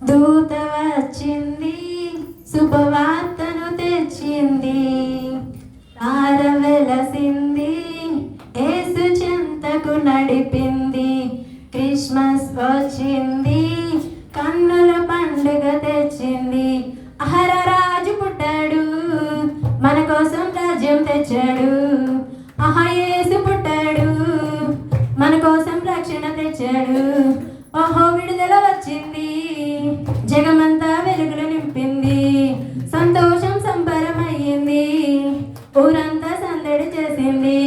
దూత వచ్చింది, శుభవార్తను తెచ్చింది, తార వెలసింది, యేసు చెంతకు నడిపింది. క్రిస్మస్ వచ్చింది, కన్నుల పండుగ తెచ్చింది. అహరరాజు పుట్టాడు, మన కోసం రాజ్యం తెచ్చాడు. యేసు పుట్టాడు, మన కోసం రక్షణ తెచ్చాడు. ఓహో విడుదల వచ్చింది, జగమంతా వెలుగులు నింపింది. సంతోషం సంబరమయ్యింది, ఊరంతా సందడి చేసింది.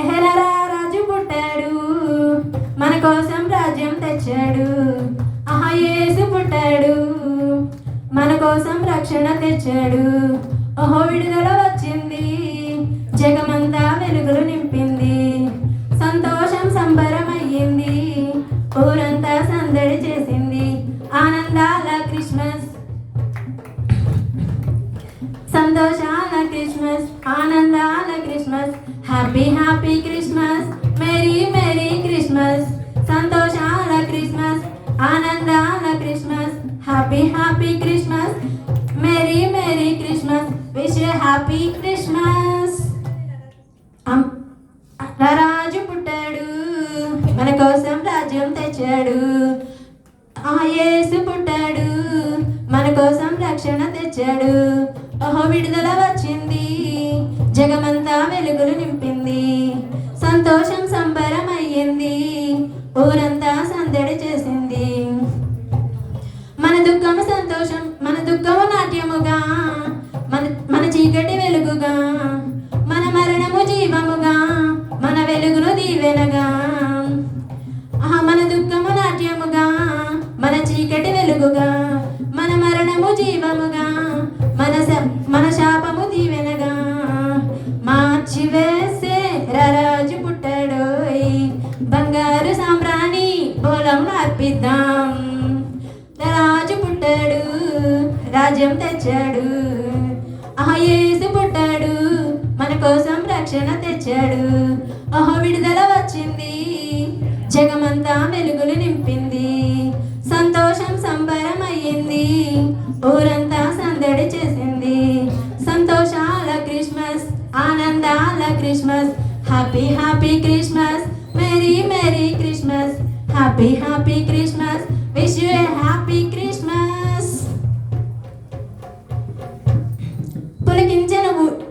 ఎహరరా రాజు పుట్టాడు, మన కోసం రాజ్యం తెచ్చాడు. యేసు పుట్టాడు, మన కోసం రక్షణ తెచ్చాడు. ఓహో విడుదల వచ్చింది, జగమంతా వెలుగులు నింపింది. సంతోషం సంబరమయ్యింది, ఊరంతా సందడి చేసింది. ఆనందాల క్రిస్మస్, సంతోషాల క్రిస్మస్, ఆనందాల Christmas. Happy happy Christmas, merry merry Christmas. సంతోషాల క్రిస్మస్, ఆనందాల Christmas. Happy happy Christmas, merry merry Christmas. Wish you happy Christmas. రాజు పుట్టాడు, మన కోసం రాజ్యం తెచ్చాడు. యేసు పుట్టాడు, మన కోసం రక్షణ తెచ్చాడు. ఓహో విడుదల వచ్చింది, జగమంతా వెలుగులు నింపింది. సంతోషం సంబరం అయ్యింది, ఊరంతా సందడి చేసింది. మన దుఃఖము సంతోషం, మన దుఃఖము నాట్యముగా, మన చీకటి వెలుగుగా, మన మరణము జీవముగా, మన వెలుగును దీవెనగా. మన దుఃఖము నాట్యముగా, మన చీకటి వెలుగుగా, మన మరణము జీవముగా, మన శాపము దీవెనగా. మార్చి వేసే రాజు పుట్టాడోయ్, బంగారు సాంబ్రాణి బోలం అర్పిద్దాం. రాజు పుట్టాడు, రాజ్యం తెచ్చాడు. యేసు పుట్టాడు, మన కోసం రక్షణ తెచ్చాడు. విడుదల వచ్చింది, జగమంతా వెలుగులు నింపింది. సంతోషం సంబరం అయ్యింది, ఊరంతా సందడి చేసింది. సంతోషాల క్రిస్మస్, ఆనందాల Christmas. Happy happy Christmas, merry merry Christmas. Happy happy Christmas, wish you a happy Christmas.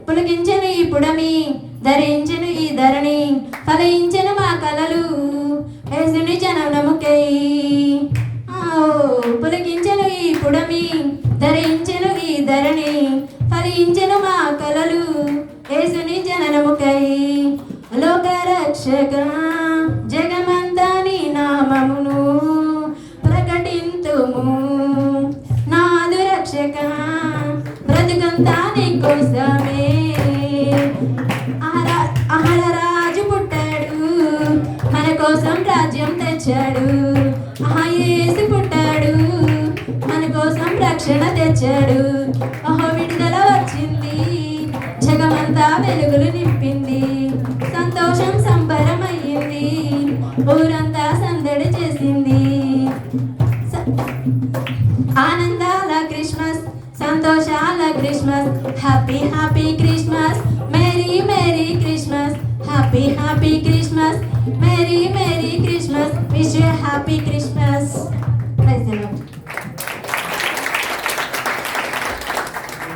పులకించెను ఈ పుడమి, ధరించెను ఈ ధరణి, ఫలించెను మా కలలు యేసుని జననముకై. పులకించెను ఈ పుడమి, ధరించెను ఈ ధరణి, ఫలించెను మా కలలు యేసుని జననముకై. లోక రక్షక, జగమంతా నీ నామమును ప్రకటింతుము. నాదు రక్షక, బ్రతుకంతా నీ కోసమే. రాజు పుట్టాడు, మన కోసం రాజ్యం తెచ్చాడు. యేసు పుట్టాడు, మన కోసం రక్షణ తెచ్చాడు. విడుదల వచ్చింది, జగమంతా వెలుగులు నింపింది. సంతోషం సంబరం అయ్యింది, ఊరంతా సందడి చేసింది. ఆనందాల క్రిస్మస్, సంతోషాల Christmas. Happy happy Christmas, merry merry Christmas. Happy happy Christmas, merry merry Christmas. Wish you happy Christmas.